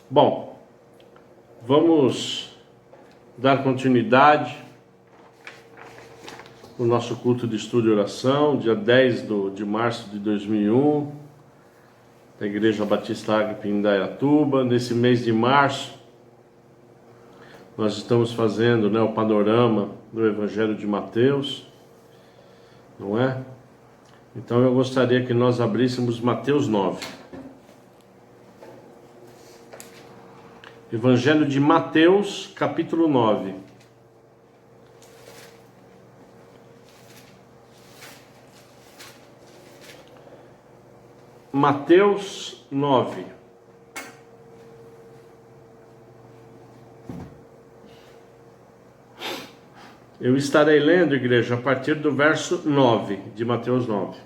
Bom, vamos dar continuidade no nosso culto de estudo e oração, dia 10 de março de 2001, da Igreja Batista Ágape em Indaiatuba. Nesse mês de março, nós estamos fazendo o panorama do Evangelho de Mateus, não é? Então eu gostaria que nós abríssemos Mateus 9. Evangelho de Mateus, capítulo 9. Mateus 9. Eu estarei lendo, igreja, a partir do verso 9 de Mateus 9.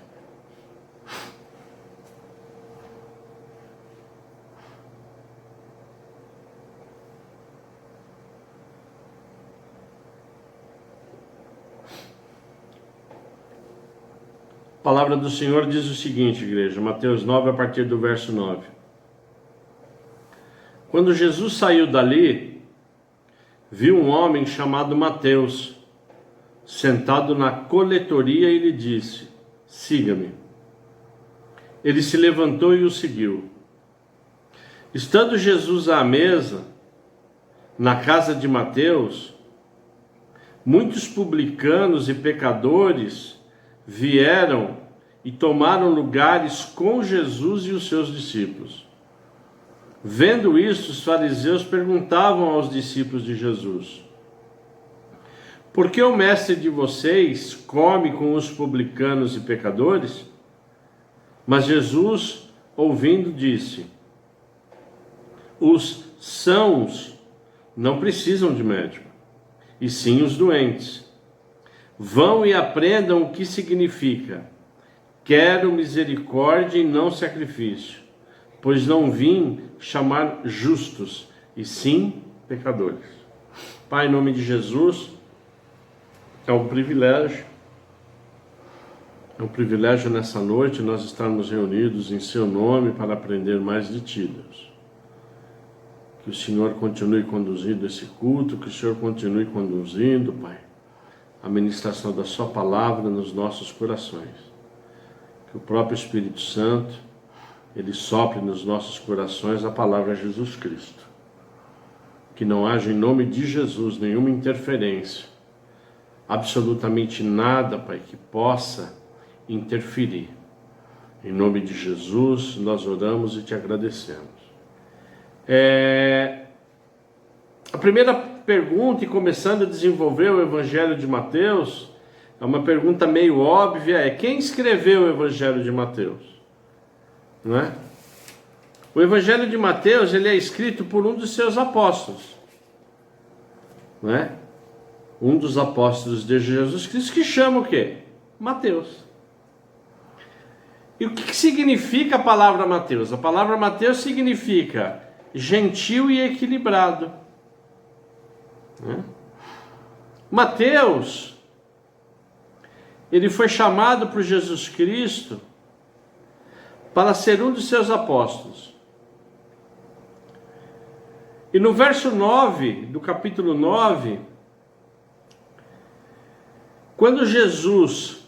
A palavra do Senhor diz o seguinte, igreja, Mateus 9, a partir do verso 9. Quando Jesus saiu dali, viu um homem chamado Mateus, sentado na coletoria, e lhe disse: siga-me. Ele se levantou e o seguiu. Estando Jesus à mesa, na casa de Mateus, muitos publicanos e pecadores vieram e tomaram lugares com Jesus e os seus discípulos. Vendo isso, os fariseus perguntavam aos discípulos de Jesus: por que o mestre de vocês come com os publicanos e pecadores? Mas Jesus, ouvindo, disse: os sãos não precisam de médico, e sim os doentes. Vão e aprendam o que significa: quero misericórdia e não sacrifício, pois não vim chamar justos, e sim pecadores. Pai, em nome de Jesus, é um privilégio nessa noite nós estarmos reunidos em Seu nome para aprender mais de Ti, Deus. Que o Senhor continue conduzindo esse culto, que o Senhor continue conduzindo, Pai, a ministração da Sua palavra nos nossos corações. Que o próprio Espírito Santo, Ele sopre nos nossos corações a palavra Jesus Cristo. Que não haja em nome de Jesus nenhuma interferência, absolutamente nada, Pai, que possa interferir. Em nome de Jesus, nós oramos e Te agradecemos. A primeira pergunta, e começando a desenvolver o Evangelho de Mateus, é uma pergunta meio óbvia, quem escreveu o Evangelho de Mateus? Não é? O Evangelho de Mateus, ele é escrito por um dos seus apóstolos, não é? Um dos apóstolos de Jesus Cristo, que chama o quê? Mateus. E o que significa a palavra Mateus? A palavra Mateus significa gentil e equilibrado. Mateus, ele foi chamado por Jesus Cristo para ser um dos seus apóstolos. E no verso 9 do capítulo 9, quando Jesus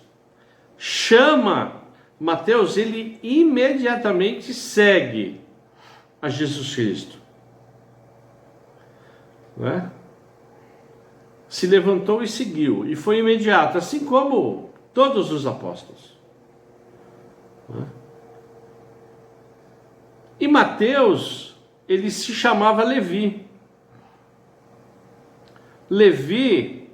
chama Mateus, ele imediatamente segue a Jesus Cristo. Não é? Se levantou e seguiu, e foi imediato, assim como todos os apóstolos. Não é? E Mateus, ele se chamava Levi. Levi,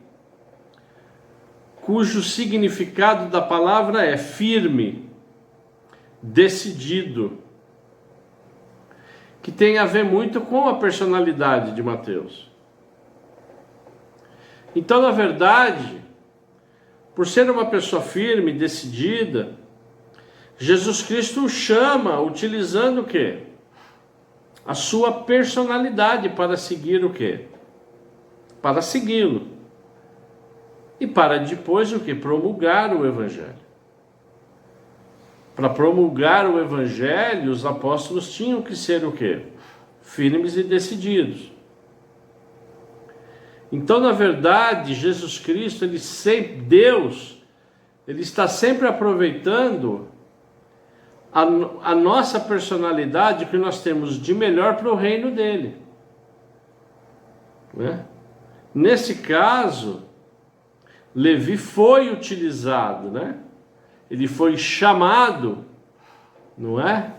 cujo significado da palavra é firme, decidido, que tem a ver muito com a personalidade de Mateus. Então, na verdade, por ser uma pessoa firme, decidida, Jesus Cristo o chama utilizando o quê? A sua personalidade para seguir o quê? Para segui-lo. E para depois o quê? Promulgar o Evangelho. Para promulgar o Evangelho, os apóstolos tinham que ser o quê? firmes e decididos. Então, na verdade, Jesus Cristo, Deus, ele está sempre aproveitando a nossa personalidade que nós temos de melhor para o reino dele. Né? Nesse caso, Levi foi utilizado, né? Ele foi chamado, não é?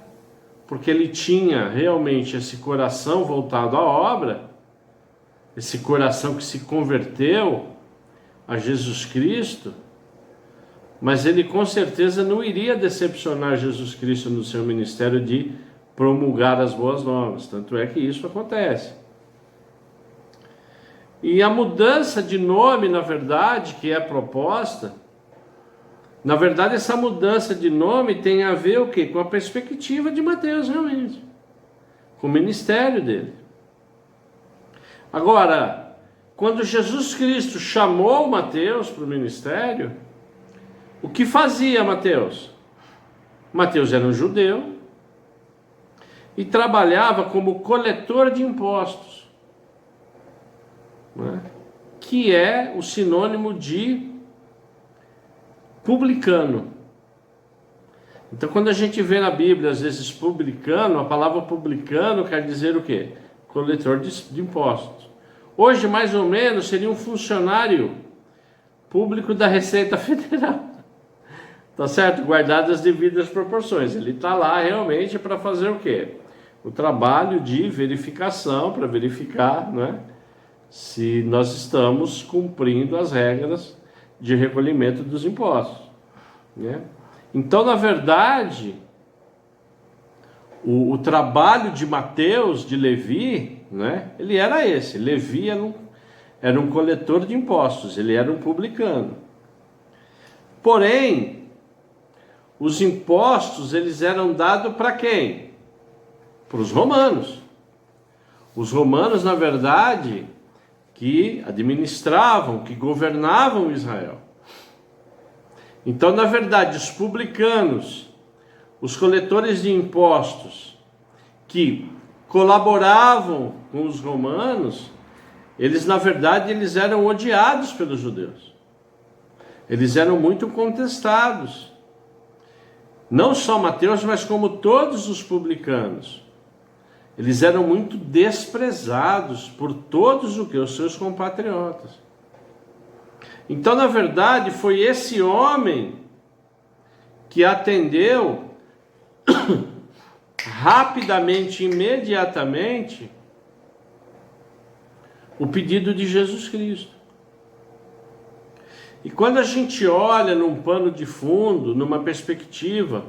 Porque ele tinha realmente esse coração voltado à obra, esse coração que se converteu a Jesus Cristo, mas ele com certeza não iria decepcionar Jesus Cristo no seu ministério de promulgar as boas novas, tanto é que isso acontece. E a mudança de nome, na verdade, que é proposta, na verdade essa mudança de nome tem a ver o quê? Com a perspectiva de Mateus realmente, com o ministério dele. Agora, quando Jesus Cristo chamou Mateus para o ministério, o que fazia Mateus? Mateus era um judeu e trabalhava como coletor de impostos, né? Que é o sinônimo de publicano. Então, quando a gente vê na Bíblia, às vezes, publicano, a palavra publicano quer dizer o quê? Coletor de impostos. Hoje, mais ou menos, seria um funcionário público da Receita Federal. Tá certo? Guardadas as devidas proporções. Ele está lá realmente para fazer o quê? O trabalho de verificação, para verificar, né, se nós estamos cumprindo as regras de recolhimento dos impostos, né? Então, na verdade, o trabalho de Mateus, de Levi, né, ele era esse. Levi era um coletor de impostos, ele era um publicano. Porém, os impostos, eles eram dados para quem? Para os romanos. Os romanos, na verdade, que administravam, que governavam Israel. Então, na verdade, os publicanos, os coletores de impostos, que colaboravam com os romanos, eles, na verdade, eles eram odiados pelos judeus. Eles eram muito contestados. Não só Mateus, mas como todos os publicanos. Eles eram muito desprezados por todos os seus compatriotas. Então, na verdade, foi esse homem que atendeu rapidamente, imediatamente, o pedido de Jesus Cristo. E quando a gente olha num pano de fundo, numa perspectiva,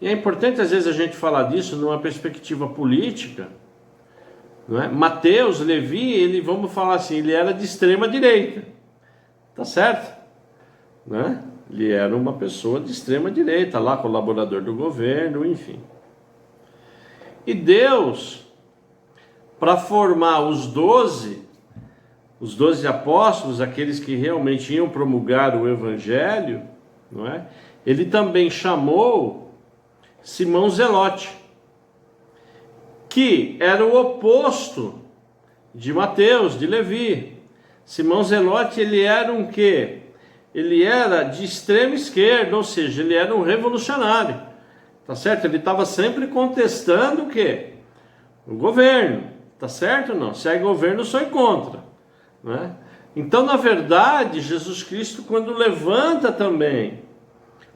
e é importante às vezes a gente falar disso numa perspectiva política, não é? Mateus, Levi, vamos falar assim, ele era de extrema direita, tá certo? Né? Ele era uma pessoa de extrema direita, lá colaborador do governo, enfim. E Deus, para formar os 12 apóstolos, aqueles que realmente iam promulgar o evangelho, não é? Ele também chamou Simão Zelote, que era o oposto de Mateus, de Levi. Simão Zelote, ele era um quê? Ele era de extrema esquerda, ou seja, ele era um revolucionário, tá certo? Ele estava sempre contestando o quê? O governo, tá certo ou não? Se é governo, só é contra, né? Então, na verdade, Jesus Cristo, quando levanta também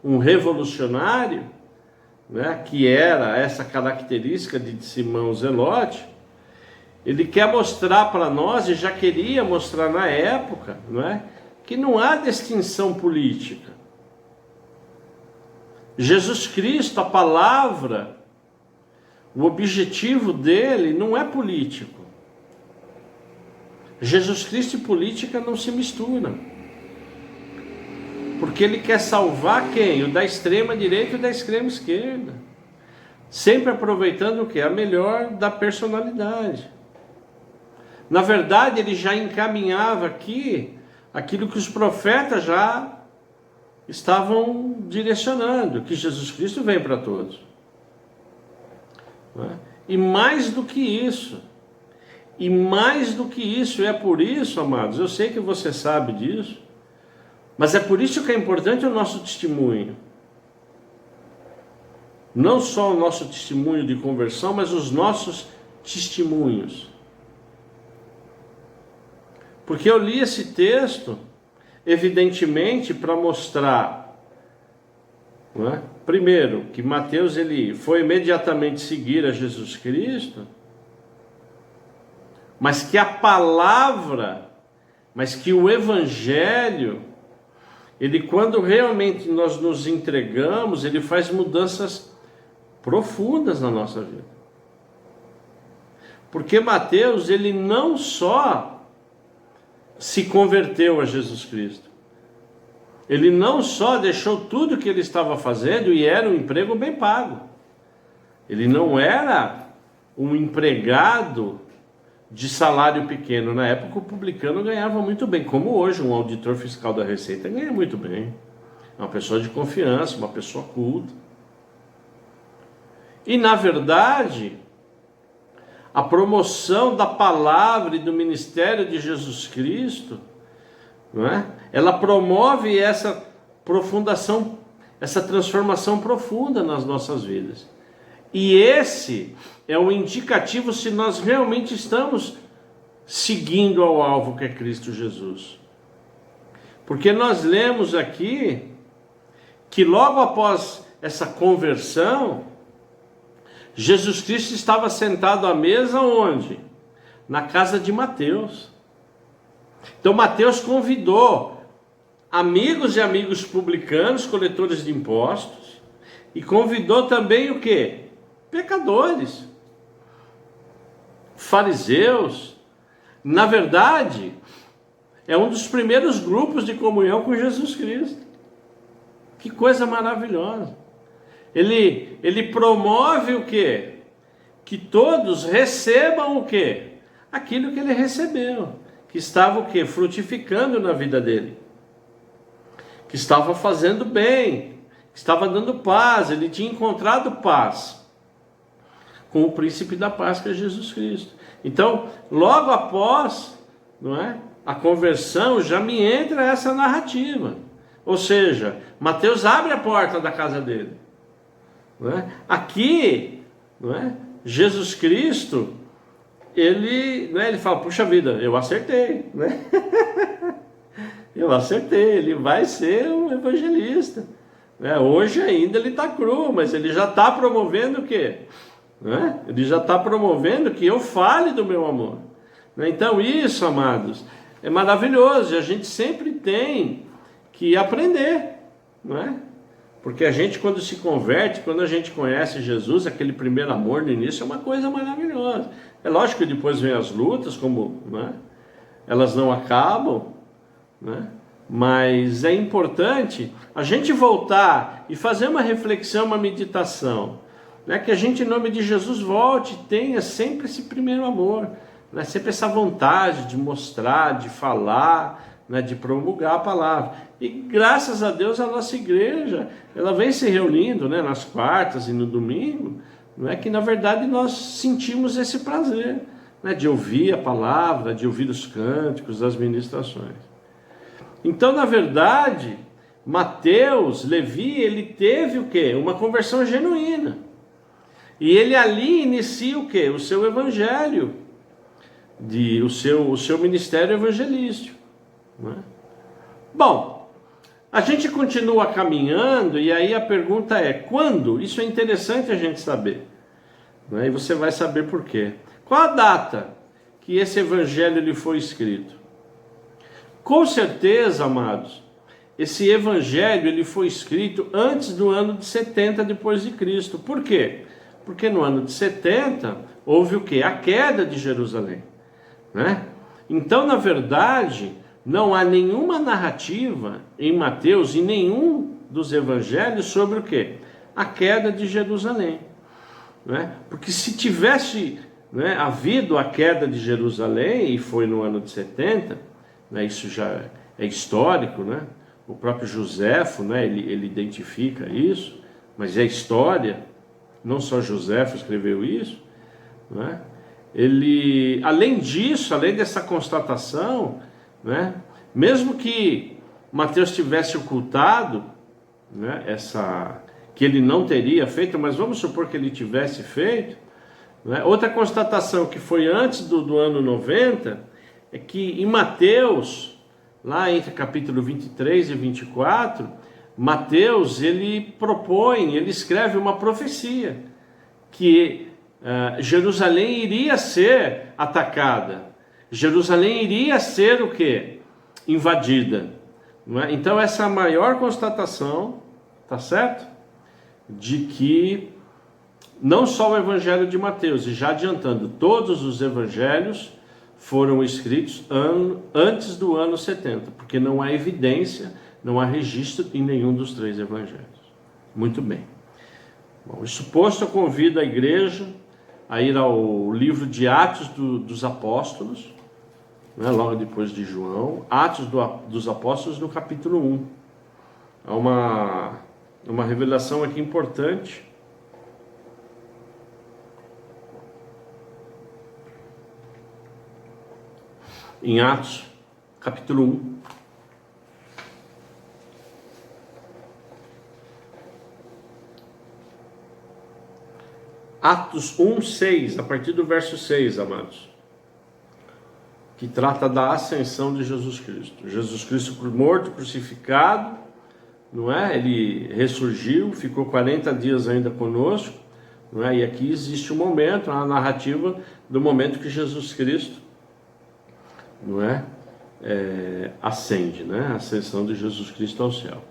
um revolucionário, né, que era essa característica de Simão Zelote, ele quer mostrar para nós, e já queria mostrar na época, não é, que não há distinção política. Jesus Cristo, a palavra, o objetivo dele não é político. Jesus Cristo e política não se misturam. Porque ele quer salvar quem? O da extrema direita e o da extrema esquerda. Sempre aproveitando o quê? A melhor da personalidade. Na verdade, ele já encaminhava aqui aquilo que os profetas já estavam direcionando, que Jesus Cristo vem para todos. E mais do que isso, é por isso, amados, eu sei que você sabe disso, mas é por isso que é importante o nosso testemunho. Não só o nosso testemunho de conversão, mas os nossos testemunhos. Porque eu li esse texto, evidentemente, para mostrar, não é? Primeiro, que Mateus ele foi imediatamente seguir a Jesus Cristo, mas que a palavra, mas que o Evangelho, ele, quando realmente nós nos entregamos, ele faz mudanças profundas na nossa vida. Porque Mateus, ele não só se converteu a Jesus Cristo, ele não só deixou tudo que ele estava fazendo e era um emprego bem pago. Ele não era um empregado de salário pequeno. Na época o publicano ganhava muito bem, como hoje um auditor fiscal da Receita ganha muito bem. É uma pessoa de confiança, uma pessoa culta. E na verdade, a promoção da palavra e do ministério de Jesus Cristo, não é? Ela promove essa profundação, essa transformação profunda nas nossas vidas. E esse é o indicativo se nós realmente estamos seguindo ao alvo que é Cristo Jesus. Porque nós lemos aqui que logo após essa conversão, Jesus Cristo estava sentado à mesa onde? Na casa de Mateus. Então Mateus convidou amigos e amigos publicanos, coletores de impostos, e convidou também o quê? Pecadores, fariseus. Na verdade, é um dos primeiros grupos de comunhão com Jesus Cristo. Que coisa maravilhosa. Ele promove o quê? Que todos recebam o quê? Aquilo que ele recebeu, que estava o quê? Frutificando na vida dele, que estava fazendo bem, que estava dando paz. Ele tinha encontrado paz com o príncipe da paz, que é Jesus Cristo. Então, logo após, não é, a conversão, já me entra essa narrativa. Ou seja, Mateus abre a porta da casa dele. Não é? Aqui, não é? Jesus Cristo, ele fala, puxa vida, eu acertei, né? Eu acertei, ele vai ser um evangelista. Né? Hoje ainda ele está cru, mas ele já está promovendo o quê? Né? Ele já está promovendo que eu fale do meu amor. Né? Então isso, amados, é maravilhoso, e a gente sempre tem que aprender, não é? Porque a gente, quando se converte, quando a gente conhece Jesus, aquele primeiro amor no início é uma coisa maravilhosa. É lógico que depois vem as lutas, como, né? Elas não acabam, né? Mas é importante a gente voltar e fazer uma reflexão, uma meditação, né? Que a gente, em nome de Jesus, volte e tenha sempre esse primeiro amor, né? Sempre essa vontade de mostrar, de falar, né? De promulgar a palavra. E graças a Deus a nossa igreja, ela vem se reunindo, né? Nas quartas e no domingo, não é que na verdade nós sentimos esse prazer, né? De ouvir a palavra, de ouvir os cânticos, as ministrações. Então, na verdade, Mateus, Levi, ele teve o quê? Uma conversão genuína. E ele ali inicia o quê? O seu evangelho, o seu ministério evangelístico. Não é? Bom, a gente continua caminhando e aí a pergunta é, quando? Isso é interessante a gente saber. Não é? E você vai saber por quê. Qual a data que esse evangelho ele foi escrito? Com certeza, amados, esse evangelho ele foi escrito antes do ano de 70 depois de Cristo. Por quê? Porque no ano de 70 houve o quê? A queda de Jerusalém, né? Então, na verdade, não há nenhuma narrativa em Mateus e nenhum dos evangelhos sobre o quê? A queda de Jerusalém, né? Porque se tivesse, né, havido a queda de Jerusalém, e foi no ano de 70, né, isso já é histórico, né? O próprio Joséfo, né, ele identifica isso, mas é história, não só Joséfo escreveu isso. né? Ele, além disso, além dessa constatação, né, mesmo que Mateus tivesse ocultado, né, que ele não teria feito, mas vamos supor que ele tivesse feito, né, outra constatação que foi antes do ano 90, é que em Mateus, lá entre capítulo 23 e 24, Mateus, ele escreve uma profecia, que Jerusalém iria ser atacada, Jerusalém iria ser o quê? Invadida, não é? Então essa é a maior constatação, tá certo? De que não só o evangelho de Mateus, e já adiantando, todos os evangelhos foram escritos antes do ano 70, porque não há evidência, não há registro em nenhum dos 3 evangelhos. Muito bem. Bom, isso posto, eu convido a igreja a ir ao livro de Atos dos Apóstolos, né, logo depois de João, Atos dos Apóstolos, no capítulo 1. Há uma revelação aqui importante. Em Atos, capítulo 1. Atos 1, 6, a partir do verso 6, amados, que trata da ascensão de Jesus Cristo. Jesus Cristo morto, crucificado, não é? Ele ressurgiu, ficou 40 dias ainda conosco, não é? E aqui existe um momento, a narrativa do momento que Jesus Cristo, não é? Ascende, né? A ascensão de Jesus Cristo ao céu.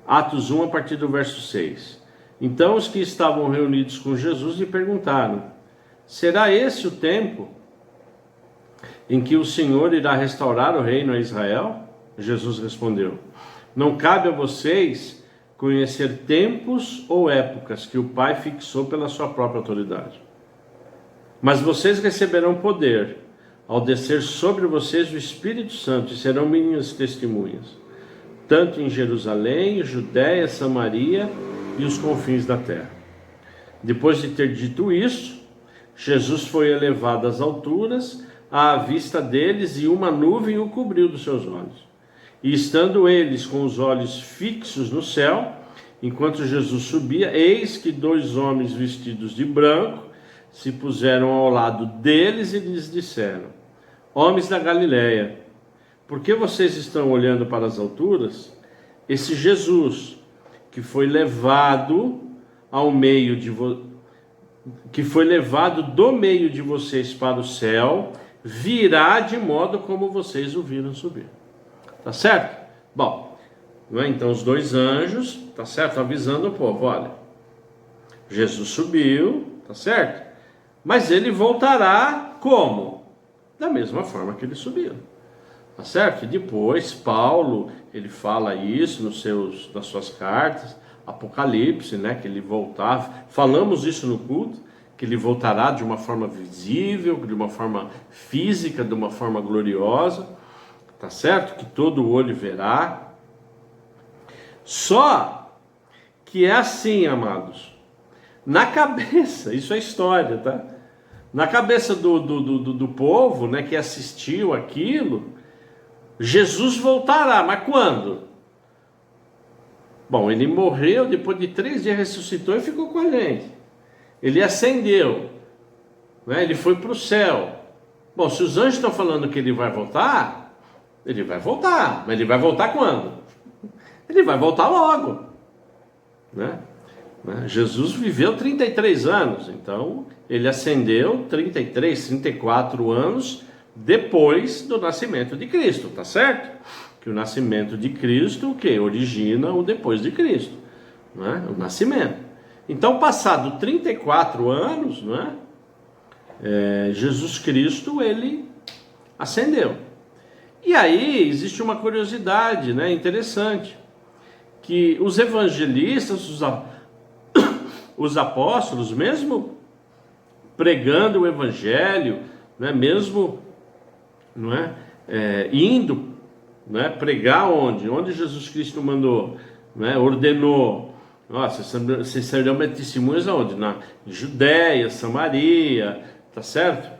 Atos 1, a partir do verso 6. Então os que estavam reunidos com Jesus lhe perguntaram: será esse o tempo em que o Senhor irá restaurar o reino a Israel? Jesus respondeu: não cabe a vocês conhecer tempos ou épocas que o Pai fixou pela sua própria autoridade. Mas vocês receberão poder ao descer sobre vocês o Espírito Santo, e serão minhas testemunhas, tanto em Jerusalém, Judéia, Samaria e os confins da terra. Depois de ter dito isso, Jesus foi elevado às alturas, à vista deles, e uma nuvem o cobriu dos seus olhos. E estando eles com os olhos fixos no céu, enquanto Jesus subia, eis que 2 homens vestidos de branco se puseram ao lado deles e lhes disseram: homens da Galileia, por que vocês estão olhando para as alturas? Esse Jesus que foi levado ao meio que foi levado do meio de vocês para o céu, virá de modo como vocês o viram subir. Tá certo? Bom, não é? Então os 2 anjos, tá certo? Avisando o povo: olha, Jesus subiu, tá certo? Mas ele voltará como? Da mesma forma que ele subiu. Tá certo? E depois Paulo, ele fala isso nas suas cartas, Apocalipse, né, que ele voltará, falamos isso no culto, que ele voltará de uma forma visível, de uma forma física, de uma forma gloriosa, tá certo? Que todo olho verá. Só que é assim, amados, na cabeça, isso é história, tá? Na cabeça do povo, né, que assistiu aquilo, Jesus voltará, mas quando? Bom, ele morreu, depois de 3 dias ressuscitou e ficou com a gente. Ele ascendeu, né? Ele foi para o céu. Bom, se os anjos estão falando que ele vai voltar, mas ele vai voltar quando? Ele vai voltar logo, né? Jesus viveu 33 anos, então ele ascendeu 33, 34 anos depois do nascimento de Cristo, tá certo? Que o nascimento de Cristo, o que? Origina o depois de Cristo, não é? O nascimento. Então, passado 34 anos, não é? Jesus Cristo, ele ascendeu. E aí, existe uma curiosidade, né, interessante, que os evangelistas, os apóstolos, mesmo pregando o evangelho, né, mesmo, não é, indo, não é, pregar onde Jesus Cristo mandou, não é, ordenou, Ó, vocês serão minhas testemunhas aonde? Na Judéia, Samaria, tá certo?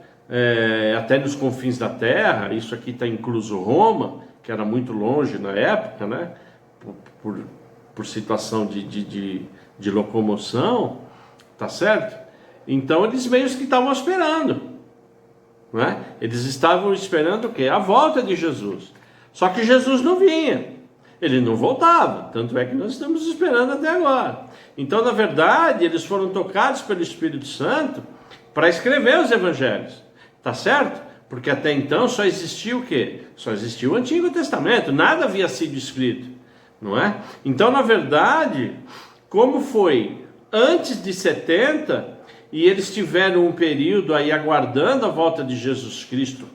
Até nos confins da terra. Isso aqui está incluso Roma, que era muito longe na época, né? Por situação de locomoção, tá certo? Então eles meio que estavam esperando, né? Eles estavam esperando o quê? A volta de Jesus. Só que Jesus não vinha, ele não voltava, tanto é que nós estamos esperando até agora. Então, na verdade, eles foram tocados pelo Espírito Santo para escrever os evangelhos, tá certo? Porque até então só existia o quê? Só existia o Antigo Testamento, nada havia sido escrito, não é? Então, na verdade, como foi antes de 70, e eles tiveram um período aí aguardando a volta de Jesus Cristo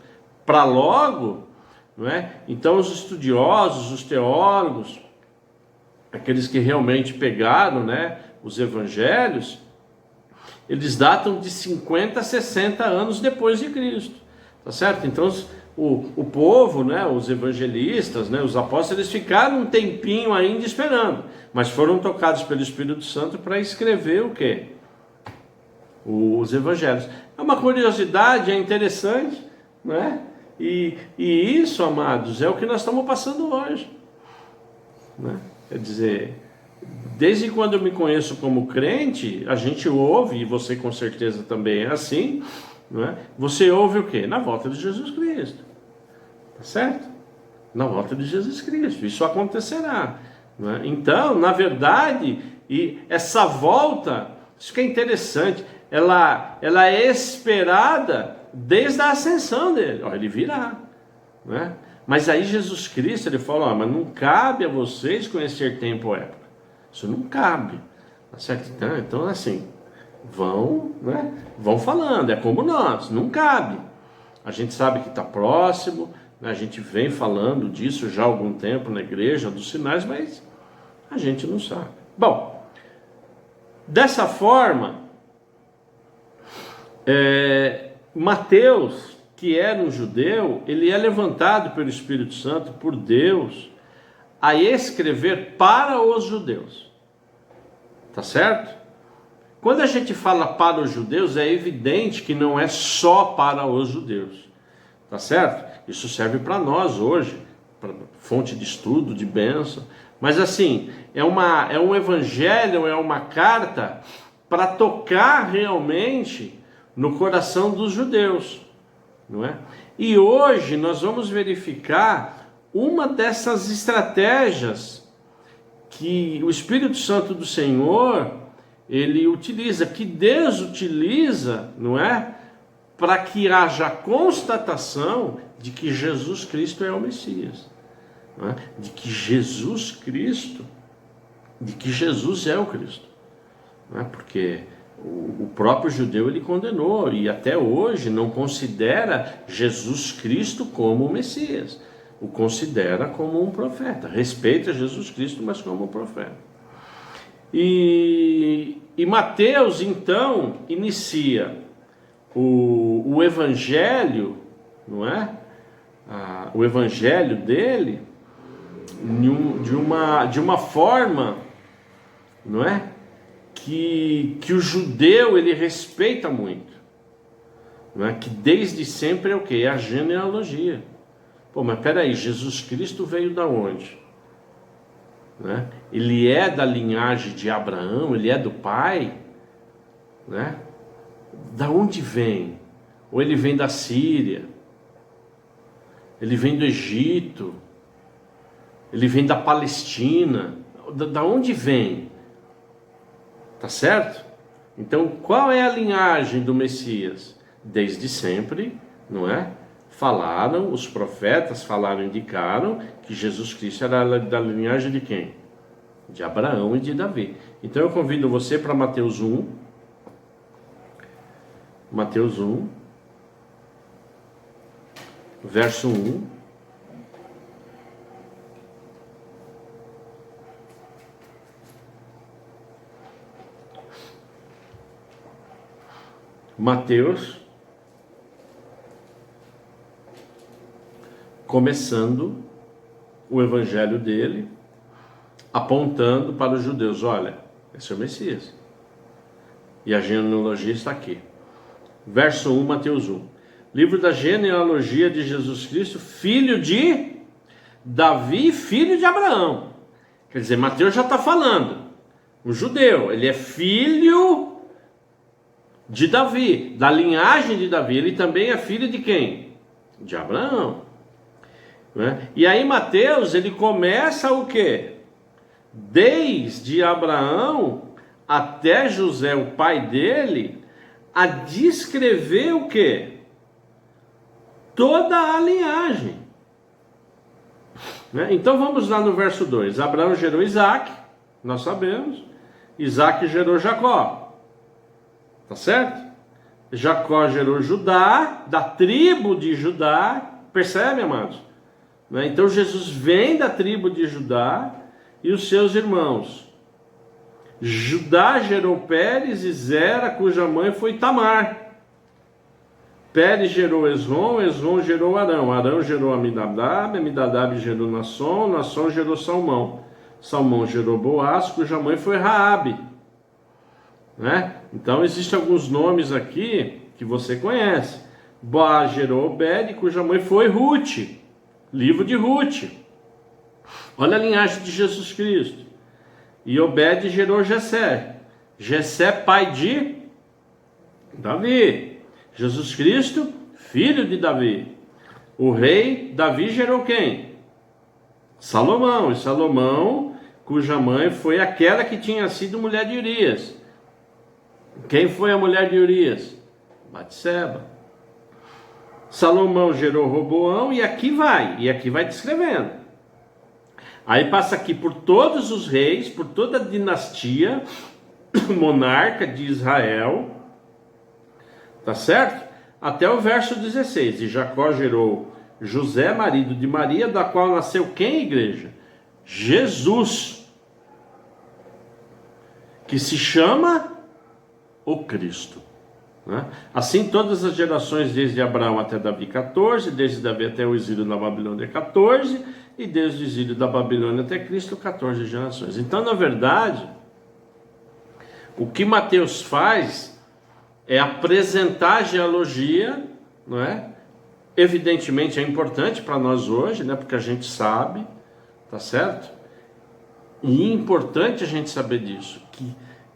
para logo, não é? Então os estudiosos, os teólogos, aqueles que realmente pegaram, né, os evangelhos, eles datam de 50 a 60 anos depois de Cristo, tá certo? Então o povo, né, os evangelistas, né, os apóstolos, eles ficaram um tempinho ainda esperando, mas foram tocados pelo Espírito Santo para escrever o quê? Os evangelhos. É uma curiosidade, é interessante, né? E isso, amados, é o que nós estamos passando hoje, né? Quer dizer, desde quando eu me conheço como crente, a gente ouve, e você com certeza também é assim, não é? Você ouve o quê? Na volta de Jesus Cristo, tá certo? Na volta de Jesus Cristo, isso acontecerá, não é? Então, na verdade, e essa volta, isso que é interessante, ela é esperada desde a ascensão dele. Ó, ele virá, né? Mas aí Jesus Cristo, ele fala, mas não cabe a vocês conhecer tempo ou época. Isso não cabe, tá certo? Então assim, vão falando, é como nós, não cabe. A gente sabe que está próximo, né? A gente vem falando disso já há algum tempo na igreja, dos sinais, mas a gente não sabe. Bom, dessa forma, Mateus, que era um judeu, ele é levantado pelo Espírito Santo, por Deus, a escrever para os judeus, tá certo? Quando a gente fala para os judeus, é evidente que não é só para os judeus, tá certo? Isso serve para nós hoje, para fonte de estudo, de bênção, mas assim, é um evangelho, é uma carta para tocar realmente no coração dos judeus, não é? E hoje nós vamos verificar uma dessas estratégias que o Espírito Santo do Senhor, ele utiliza, que Deus utiliza, não é? Para que haja constatação de que Jesus Cristo é o Messias, não é? De que Jesus Cristo, de que Jesus é o Cristo, não é? Porque o próprio judeu ele condenou e até hoje não considera Jesus Cristo como o Messias, o considera como um profeta, respeita Jesus Cristo, mas como um profeta. E Mateus então inicia o evangelho, não é? O evangelho dele de uma forma, não é? Que o judeu ele respeita muito, não é? Que desde sempre é o que? É a genealogia. Pô, mas peraí, Jesus Cristo veio da onde? Né? Ele é da linhagem de Abraão, ele é do pai, né? Da onde vem? Ou ele vem da Síria? Ele vem do Egito? Ele vem da Palestina? Da onde vem? Tá certo? Então, qual é a linhagem do Messias? Desde sempre, não é? Falaram, os profetas falaram, indicaram que Jesus Cristo era da linhagem de quem? De Abraão e de Davi. Então eu convido você para Mateus 1. Mateus 1, verso 1. Mateus, começando o evangelho dele, apontando para os judeus, olha, Esse é o Messias. E a genealogia está aqui. Verso 1, Mateus 1. Livro da genealogia de Jesus Cristo, filho de Davi, filho de Abraão. Quer dizer, Mateus já está falando. Um judeu, ele é filho de Davi, da linhagem de Davi. Ele também é filho de quem? De Abraão. Né? E aí Mateus, ele começa o quê? Desde Abraão até José, o pai dele, a descrever o quê? Toda a linhagem. Né? Então vamos lá no verso 2. Abraão gerou Isaac, nós sabemos. Isaac gerou Jacó. Tá certo? Jacó gerou Judá, da tribo de Judá. Percebe, amados? Né? Então Jesus vem da tribo de Judá e os seus irmãos. Judá gerou Pérez e Zera, cuja mãe foi Tamar. Pérez gerou Esrom, Esrom gerou Arão, Arão gerou Aminadab, Aminadab gerou Nasson, Nasson gerou Salmão, Salmão gerou Boaz, cuja mãe foi Raabe. Né? Então existem alguns nomes aqui que você conhece. Boaz gerou Obed, cuja mãe foi Ruth, livro de Ruth. Olha a linhagem de Jesus Cristo. E Obed gerou Jessé, Jessé pai de Davi. Jesus Cristo, filho de Davi. O rei Davi gerou quem? Salomão. E Salomão, cuja mãe foi aquela que tinha sido mulher de Urias. Quem foi a mulher de Urias? Batseba. Salomão gerou Roboão e aqui vai descrevendo. Aí passa aqui por todos os reis, por toda a dinastia monarca de Israel. Tá certo? Até o verso 16. E Jacó gerou José, marido de Maria, da qual nasceu quem, igreja? Jesus, que se chama o Cristo. Né? Assim todas as gerações, desde Abraão até Davi 14, desde Davi até o exílio na Babilônia 14, e desde o exílio da Babilônia até Cristo 14 gerações. Então, na verdade, o que Mateus faz é apresentar a genealogia, não é? Evidentemente é importante para nós hoje, né? Porque a gente sabe, tá certo? E é importante a gente saber disso,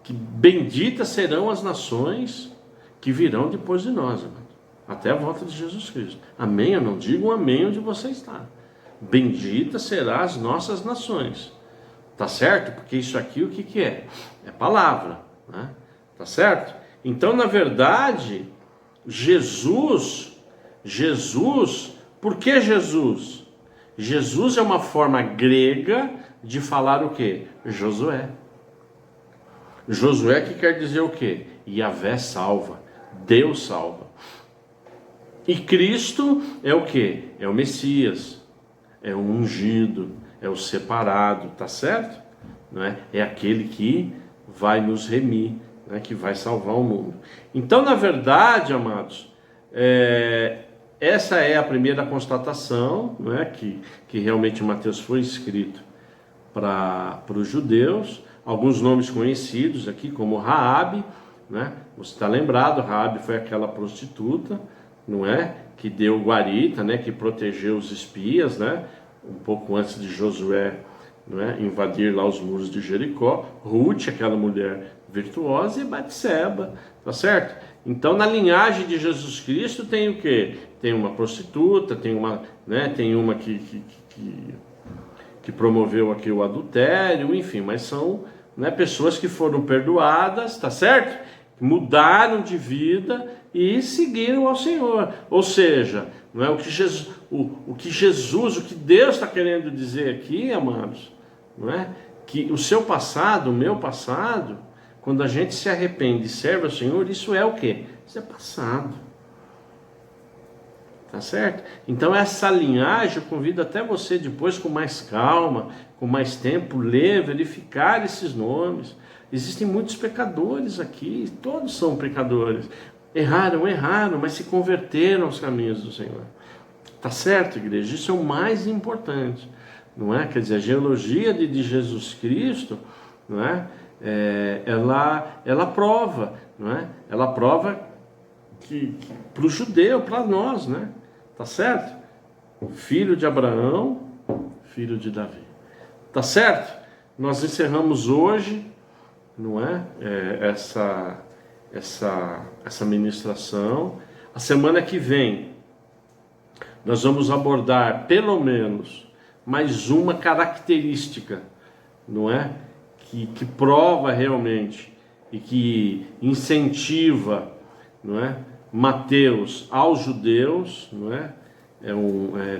que benditas serão as nações que virão depois de nós, amado, até a volta de Jesus Cristo. Amém? Eu não digo um amém onde você está. Bendita serão as nossas nações, tá certo? Porque isso aqui o que é? É palavra, né? Tá certo? Então, na verdade, Jesus, por que Jesus? Jesus é uma forma grega de falar o quê? Josué. Josué que quer dizer o quê? Yahvé salva, Deus salva. E Cristo é o quê? É o Messias, é o ungido, é o separado, tá certo? Não é? É aquele que vai nos remir, né, que vai salvar o mundo. Então, na verdade, amados, essa é a primeira constatação, né, que realmente Mateus foi escrito para os judeus. Alguns nomes conhecidos aqui, como Raabe, né? Você está lembrado, Raabe foi aquela prostituta, não é? Que deu guarita, né? Que protegeu os espias, né? Um pouco antes de Josué, não é? Invadir lá os muros de Jericó. Ruth, aquela mulher virtuosa, e Batseba, tá certo? Então, na linhagem de Jesus Cristo tem o quê? Tem uma prostituta, tem uma, né? Tem uma que promoveu aqui o adultério, enfim, mas são, né, pessoas que foram perdoadas, tá certo? Mudaram de vida e seguiram ao Senhor. Ou seja, não é o que Jesus, o que Deus está querendo dizer aqui, amados, não é? Que o seu passado, o meu passado, quando a gente se arrepende e serve ao Senhor, isso é o quê? Isso é passado. Tá certo? Então essa linhagem eu convido até você depois, com mais calma, com mais tempo, ler, verificar esses nomes. Existem muitos pecadores aqui, todos são pecadores. Erraram, mas se converteram aos caminhos do Senhor. Tá certo, igreja? Isso é o mais importante, não é? Quer dizer, a genealogia de Jesus Cristo, não é? ela prova, não é? Ela prova que para o judeu, para nós, né? Tá certo? Filho de Abraão, filho de Davi. Tá certo? Nós encerramos hoje, não é? Essa ministração. A semana que vem nós vamos abordar pelo menos mais uma característica, não é? Que prova realmente e que incentiva, não é? Mateus aos judeus, não é?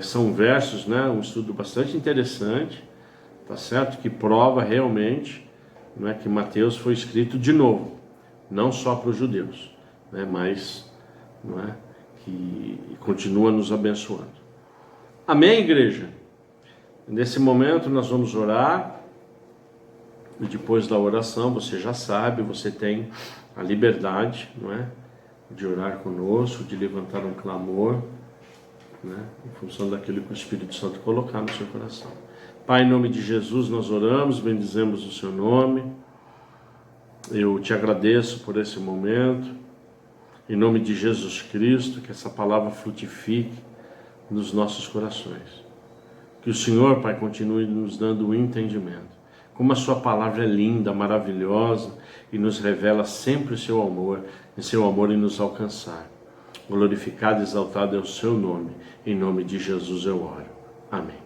São versos, né? Um estudo bastante interessante, tá certo? Que prova realmente, não é, que Mateus foi escrito de novo, não só para os judeus, né? Mas, não é, que continua nos abençoando. Amém, igreja? Nesse momento nós vamos orar. E depois da oração, você já sabe, você tem a liberdade, não é, de orar conosco, de levantar um clamor, né, em função daquilo que o Espírito Santo colocar no seu coração. Pai, em nome de Jesus, nós oramos, bendizemos o seu nome. Eu te agradeço por esse momento. Em nome de Jesus Cristo, que essa palavra frutifique nos nossos corações. Que o Senhor, Pai, continue nos dando o entendimento. Como a sua palavra é linda, maravilhosa e nos revela sempre o seu amor em nos alcançar. Glorificado e exaltado é o seu nome. Em nome de Jesus eu oro. Amém.